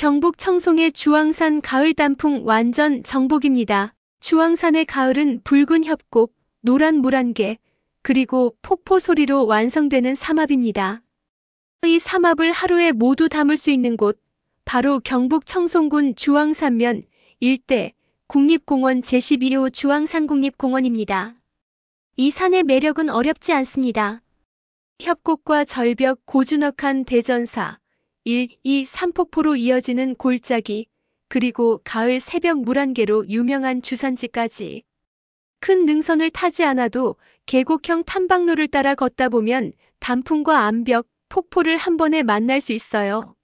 경북 청송의 주황산 가을 단풍 완전 정복입니다. 주황산의 가을은 붉은 협곡, 노란 물안개, 그리고 폭포 소리로 완성되는 삼합입니다. 이 삼합을 하루에 모두 담을 수 있는 곳, 바로 경북 청송군 주황산면 일대 국립공원 제12호 주황산국립공원입니다. 이 산의 매력은 어렵지 않습니다. 협곡과 절벽 고즈넉한 대전사, 1, 2, 3폭포로 이어지는 골짜기, 그리고 가을 새벽 물안개로 유명한 주산지까지. 큰 능선을 타지 않아도 계곡형 탐방로를 따라 걷다 보면 단풍과 암벽, 폭포를 한 번에 만날 수 있어요.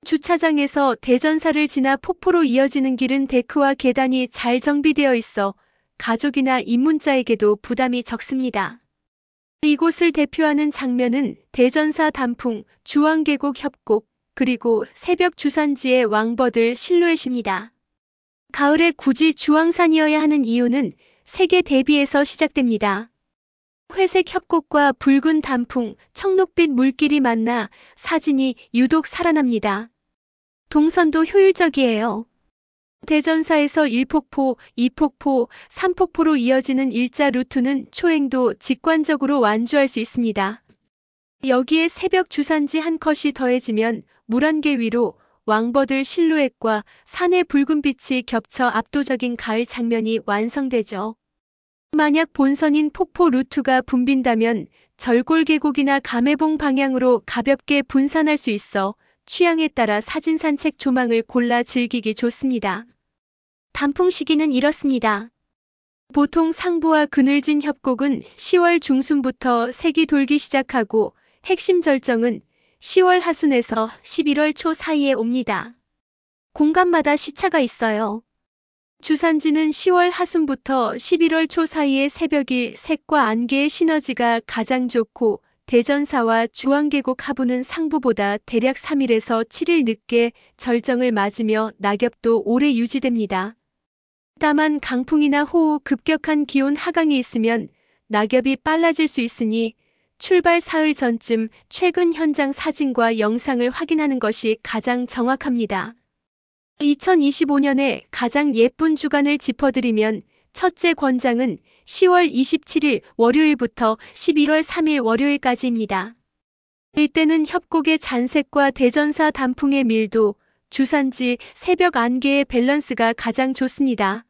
주차장에서 대전사를 지나 폭포로 이어지는 길은 데크와 계단이 잘 정비되어 있어 가족이나 입문자에게도 부담이 적습니다. 이곳을 대표하는 장면은 대전사 단풍, 주황계곡 협곡, 그리고 새벽 주산지의 왕버들 실루엣입니다. 가을에 굳이 주황산이어야 하는 이유는 색의 대비에서 시작됩니다. 회색 협곡과 붉은 단풍, 청록빛 물길이 만나 사진이 유독 살아납니다. 동선도 효율적이에요. 대전사에서 1폭포, 2폭포, 3폭포로 이어지는 일자 루트는 초행도 직관적으로 완주할 수 있습니다. 여기에 새벽 주산지 한 컷이 더해지면 물안개 위로 왕버들 실루엣과 산의 붉은 빛이 겹쳐 압도적인 가을 장면이 완성되죠. 만약 본선인 폭포 루트가 붐빈다면 절골계곡이나 감해봉 방향으로 가볍게 분산할 수 있어 취향에 따라 사진 산책 조망을 골라 즐기기 좋습니다. 단풍 시기는 이렇습니다. 보통 상부와 그늘진 협곡은 10월 중순부터 색이 돌기 시작하고 핵심 절정은 10월 하순에서 11월 초 사이에 옵니다. 공간마다 시차가 있어요. 주산지는 10월 하순부터 11월 초 사이의 새벽이 색과 안개의 시너지가 가장 좋고 대전사와 주황계곡 하부는 상부보다 대략 3일에서 7일 늦게 절정을 맞으며 낙엽도 오래 유지됩니다. 다만 강풍이나 호우, 급격한 기온 하강이 있으면 낙엽이 빨라질 수 있으니 출발 사흘 전쯤 최근 현장 사진과 영상을 확인하는 것이 가장 정확합니다. 2025년에 가장 예쁜 주간을 짚어드리면 첫째 권장은 10월 27일 월요일부터 11월 3일 월요일까지입니다. 이때는 협곡의 잔색과 대전사 단풍의 밀도, 주산지, 새벽 안개의 밸런스가 가장 좋습니다.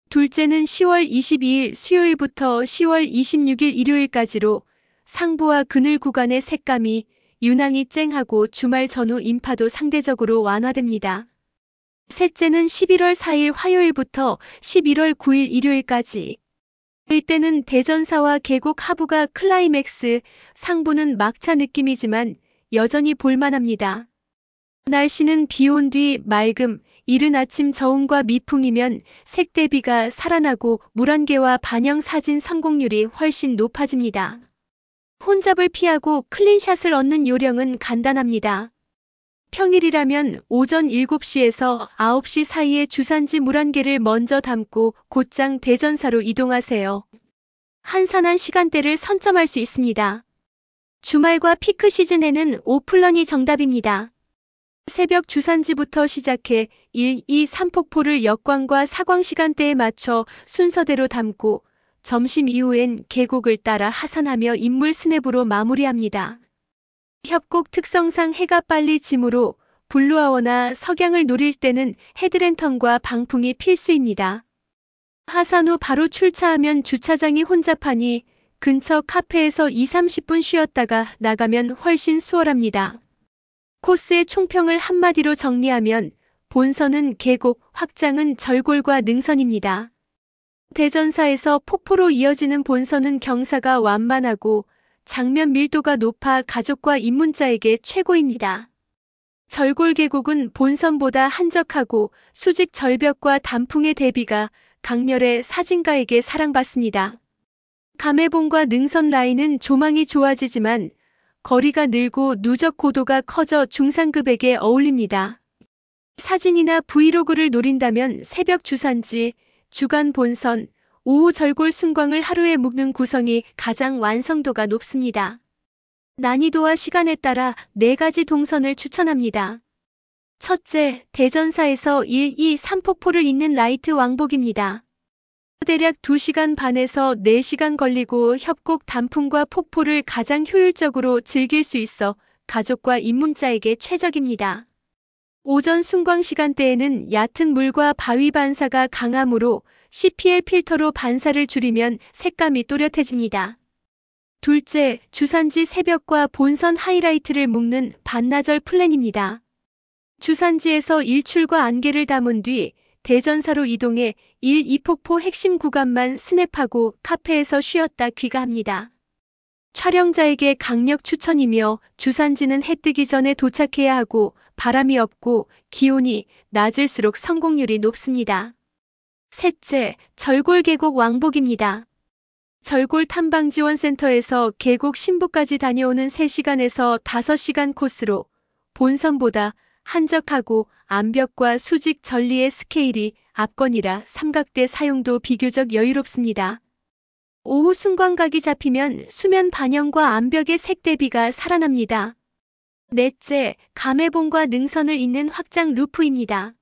둘째는 10월 22일 수요일부터 10월 26일 일요일까지로 상부와 그늘 구간의 색감이 유난히 쨍하고 주말 전후 인파도 상대적으로 완화됩니다. 셋째는 11월 4일 화요일부터 11월 9일 일요일까지. 이때는 대전사와 계곡 하부가 클라이맥스, 상부는 막차 느낌이지만 여전히 볼만합니다. 날씨는 비온 뒤 맑음, 이른 아침 저온과 미풍이면 색 대비가 살아나고 물안개와 반영 사진 성공률이 훨씬 높아집니다. 혼잡을 피하고 클린샷을 얻는 요령은 간단합니다. 평일이라면 오전 7시에서 9시 사이에 주산지 물안개를 먼저 담고 곧장 대전사로 이동하세요. 한산한 시간대를 선점할 수 있습니다. 주말과 피크 시즌에는 오플런이 정답입니다. 새벽 주산지부터 시작해 1, 2, 3폭포를 역광과 사광 시간대에 맞춰 순서대로 담고 점심 이후엔 계곡을 따라 하산하며 인물 스냅으로 마무리합니다. 협곡 특성상 해가 빨리 지므로 블루아워나 석양을 노릴 때는 헤드랜턴과 방풍이 필수입니다. 하산 후 바로 출차하면 주차장이 혼잡하니 근처 카페에서 2, 30분 쉬었다가 나가면 훨씬 수월합니다. 코스의 총평을 한마디로 정리하면 본선은 계곡, 확장은 절골과 능선입니다. 대전사에서 폭포로 이어지는 본선은 경사가 완만하고 장면 밀도가 높아 가족과 입문자에게 최고입니다. 절골계곡은 본선보다 한적하고 수직 절벽과 단풍의 대비가 강렬해 사진가에게 사랑받습니다. 감해봉과 능선 라인은 조망이 좋아지지만 거리가 늘고 누적 고도가 커져 중상급에게 어울립니다. 사진이나 브이로그를 노린다면 새벽 주산지, 주간 본선, 오후 절골 순광을 하루에 묶는 구성이 가장 완성도가 높습니다. 난이도와 시간에 따라 4가지 동선을 추천합니다. 첫째, 대전사에서 1, 2, 3폭포를 잇는 라이트 왕복입니다. 대략 2시간 반에서 4시간 걸리고 협곡 단풍과 폭포를 가장 효율적으로 즐길 수 있어 가족과 입문자에게 최적입니다. 오전 순광 시간대에는 얕은 물과 바위 반사가 강하므로 CPL 필터로 반사를 줄이면 색감이 또렷해집니다. 둘째, 주산지 새벽과 본선 하이라이트를 묶는 반나절 플랜입니다. 주산지에서 일출과 안개를 담은 뒤 대전사로 이동해 1, 2폭포 핵심 구간만 스냅하고 카페에서 쉬었다 귀가합니다. 촬영자에게 강력 추천이며 주산지는 해 뜨기 전에 도착해야 하고 바람이 없고 기온이 낮을수록 성공률이 높습니다. 셋째, 절골 계곡 왕복입니다. 절골 탐방지원센터에서 계곡 신부까지 다녀오는 3시간에서 5시간 코스로 본선보다 한적하고 암벽과 수직 전리의 스케일이 압권이라 삼각대 사용도 비교적 여유롭습니다. 오후 순광각이 잡히면 수면 반영과 암벽의 색 대비가 살아납니다. 넷째, 감해봉과 능선을 잇는 확장 루프입니다.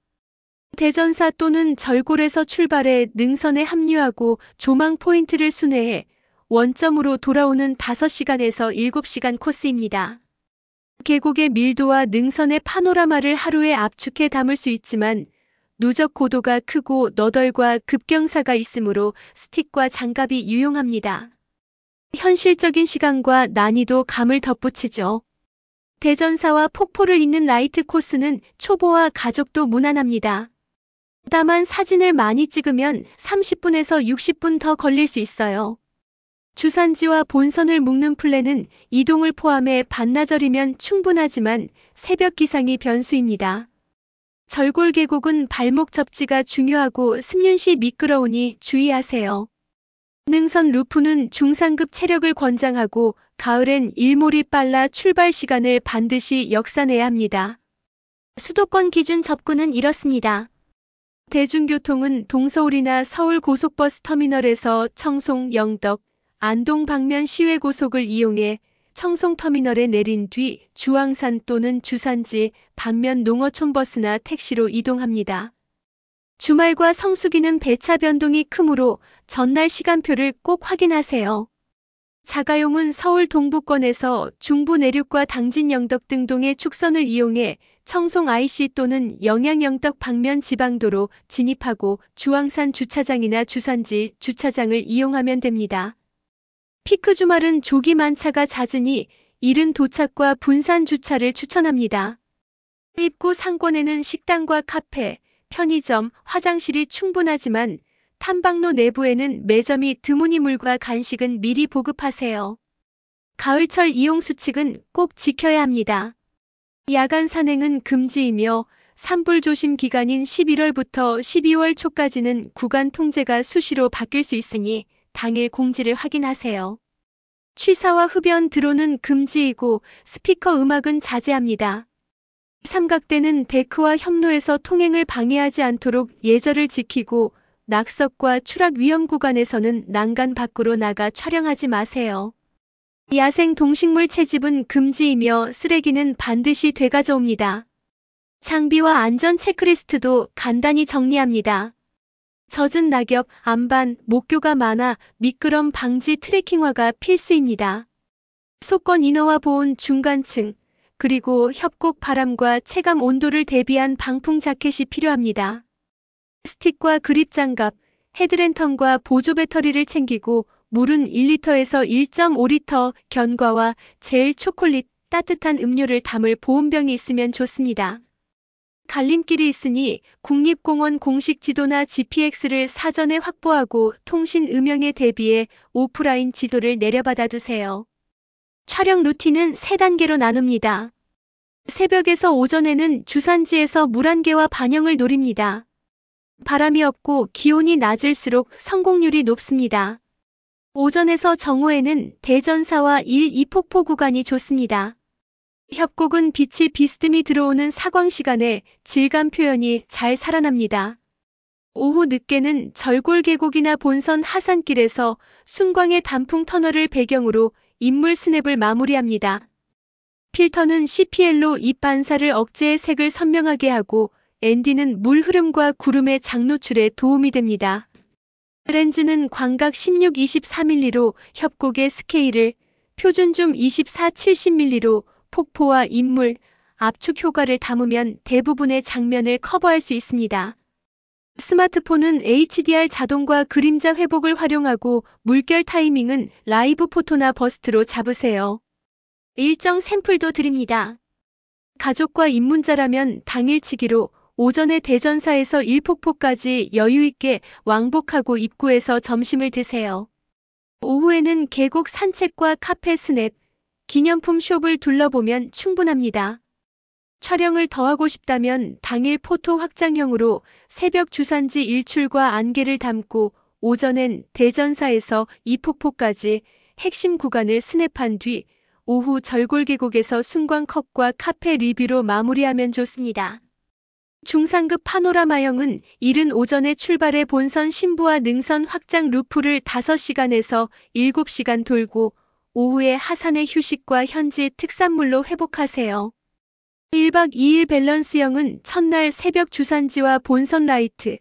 대전사 또는 절골에서 출발해 능선에 합류하고 조망 포인트를 순회해 원점으로 돌아오는 5시간에서 7시간 코스입니다. 계곡의 밀도와 능선의 파노라마를 하루에 압축해 담을 수 있지만 누적 고도가 크고 너덜과 급경사가 있으므로 스틱과 장갑이 유용합니다. 현실적인 시간과 난이도 감을 덧붙이죠. 대전사와 폭포를 잇는 라이트 코스는 초보와 가족도 무난합니다. 다만 사진을 많이 찍으면 30분에서 60분 더 걸릴 수 있어요. 주산지와 본선을 묶는 플랜은 이동을 포함해 반나절이면 충분하지만 새벽 기상이 변수입니다. 절골 계곡은 발목 접지가 중요하고 습륜시 미끄러우니 주의하세요. 능선 루프는 중상급 체력을 권장하고 가을엔 일몰이 빨라 출발 시간을 반드시 역산해야 합니다. 수도권 기준 접근은 이렇습니다. 대중교통은 동서울이나 서울 고속버스 터미널에서 청송, 영덕, 안동 방면 시외고속을 이용해 청송터미널에 내린 뒤 주황산 또는 주산지 방면 농어촌 버스나 택시로 이동합니다. 주말과 성수기는 배차 변동이 크므로 전날 시간표를 꼭 확인하세요. 자가용은 서울 동부권에서 중부 내륙과 당진 영덕 등동의 축선을 이용해 청송 IC 또는 영양 영덕 방면 지방도로 진입하고 주황산 주차장이나 주산지 주차장을 이용하면 됩니다. 피크 주말은 조기 만차가 잦으니 이른 도착과 분산 주차를 추천합니다. 입구 상권에는 식당과 카페, 편의점, 화장실이 충분하지만 탐방로 내부에는 매점이 드무니 물과 간식은 미리 보급하세요. 가을철 이용 수칙은 꼭 지켜야 합니다. 야간 산행은 금지이며 산불 조심 기간인 11월부터 12월 초까지는 구간 통제가 수시로 바뀔 수 있으니 당일 공지를 확인하세요. 취사와 흡연 드론은 금지이고 스피커 음악은 자제합니다. 삼각대는 데크와 협로에서 통행을 방해하지 않도록 예절을 지키고 낙석과 추락 위험 구간에서는 난간 밖으로 나가 촬영하지 마세요. 야생 동식물 채집은 금지이며 쓰레기는 반드시 되가져옵니다. 장비와 안전 체크리스트도 간단히 정리합니다. 젖은 낙엽, 암반, 목교가 많아 미끄럼 방지 트레킹화가 필수입니다. 속건 이너와 보온 중간층, 그리고 협곡 바람과 체감 온도를 대비한 방풍 자켓이 필요합니다. 스틱과 그립 장갑, 헤드랜턴과 보조 배터리를 챙기고 물은 1리터에서 1.5리터, 견과와 젤, 초콜릿, 따뜻한 음료를 담을 보온병이 있으면 좋습니다. 갈림길이 있으니 국립공원 공식 지도나 GPX를 사전에 확보하고 통신 음영에 대비해 오프라인 지도를 내려받아 두세요. 촬영 루틴은 3단계로 나눕니다. 새벽에서 오전에는 주산지에서 물안개와 반영을 노립니다. 바람이 없고 기온이 낮을수록 성공률이 높습니다. 오전에서 정오에는 대전사와 1, 2폭포 구간이 좋습니다. 협곡은 빛이 비스듬히 들어오는 사광 시간에 질감 표현이 잘 살아납니다. 오후 늦게는 절골 계곡이나 본선 하산길에서 순광의 단풍 터널을 배경으로 인물 스냅을 마무리합니다. 필터는 CPL로 잎 반사를 억제해 색을 선명하게 하고 ND는 물 흐름과 구름의 장노출에 도움이 됩니다. 렌즈는 광각 16-24mm로 협곡의 스케일을, 표준 줌 24-70mm로 폭포와 인물, 압축 효과를 담으면 대부분의 장면을 커버할 수 있습니다. 스마트폰은 HDR 자동과 그림자 회복을 활용하고 물결 타이밍은 라이브 포토나 버스트로 잡으세요. 일정 샘플도 드립니다. 가족과 입문자라면 당일치기로 오전에 대전사에서 일폭포까지 여유있게 왕복하고 입구에서 점심을 드세요. 오후에는 계곡 산책과 카페 스냅, 기념품 숍을 둘러보면 충분합니다. 촬영을 더 하고 싶다면 당일 포토 확장형으로 새벽 주산지 일출과 안개를 담고 오전엔 대전사에서 이폭포까지 핵심 구간을 스냅한 뒤 오후 절골계곡에서 순광 컷과 카페 리뷰로 마무리하면 좋습니다. 중상급 파노라마형은 이른 오전에 출발해 본선 신부와 능선 확장 루프를 5시간에서 7시간 돌고 오후에 하산의 휴식과 현지 특산물로 회복하세요. 1박 2일 밸런스형은 첫날 새벽 주산지와 본선 라이트,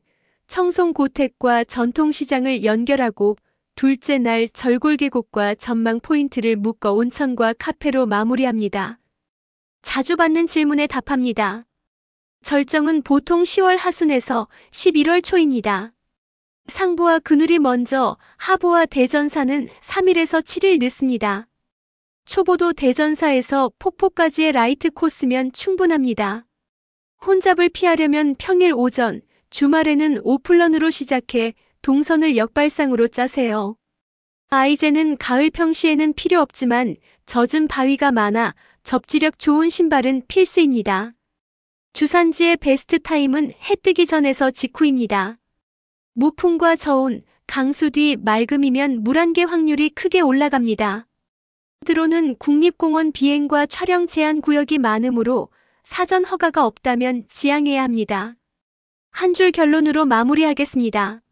청송 고택과 전통시장을 연결하고 둘째 날 절골계곡과 전망 포인트를 묶어 온천과 카페로 마무리합니다. 자주 받는 질문에 답합니다. 절정은 보통 10월 하순에서 11월 초입니다. 상부와 그늘이 먼저 하부와 대전사는 3일에서 7일 늦습니다. 초보도 대전사에서 폭포까지의 라이트 코스면 충분합니다. 혼잡을 피하려면 평일 오전, 주말에는 오플런으로 시작해 동선을 역발상으로 짜세요. 아이제는 가을 평시에는 필요 없지만 젖은 바위가 많아 접지력 좋은 신발은 필수입니다. 주산지의 베스트 타임은 해 뜨기 전에서 직후입니다. 무풍과 저온, 강수 뒤 맑음이면 물안개 확률이 크게 올라갑니다. 드론은 국립공원 비행과 촬영 제한 구역이 많으므로 사전 허가가 없다면 지양해야 합니다. 한 줄 결론으로 마무리하겠습니다.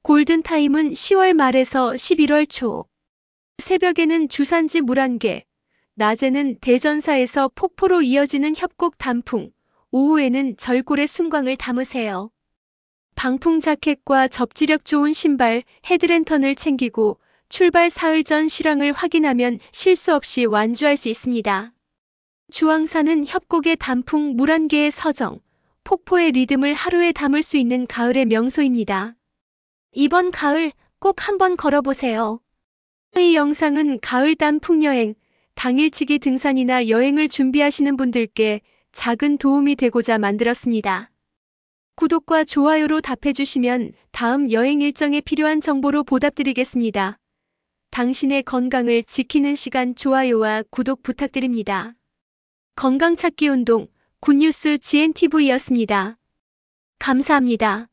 골든타임은 10월 말에서 11월 초. 새벽에는 주산지 물안개, 낮에는 대전사에서 폭포로 이어지는 협곡 단풍, 오후에는 절골의 순광을 담으세요. 방풍 자켓과 접지력 좋은 신발, 헤드랜턴을 챙기고 출발 사흘 전 실황을 확인하면 실수 없이 완주할 수 있습니다. 주황산은 협곡의 단풍, 물안개의 서정, 폭포의 리듬을 하루에 담을 수 있는 가을의 명소입니다. 이번 가을 꼭 한번 걸어보세요. 이 영상은 가을 단풍 여행, 당일치기 등산이나 여행을 준비하시는 분들께 작은 도움이 되고자 만들었습니다. 구독과 좋아요로 답해주시면 다음 여행 일정에 필요한 정보로 보답드리겠습니다. 당신의 건강을 지키는 시간 좋아요와 구독 부탁드립니다. 건강 찾기 운동 굿뉴스 GNTV였습니다. 감사합니다.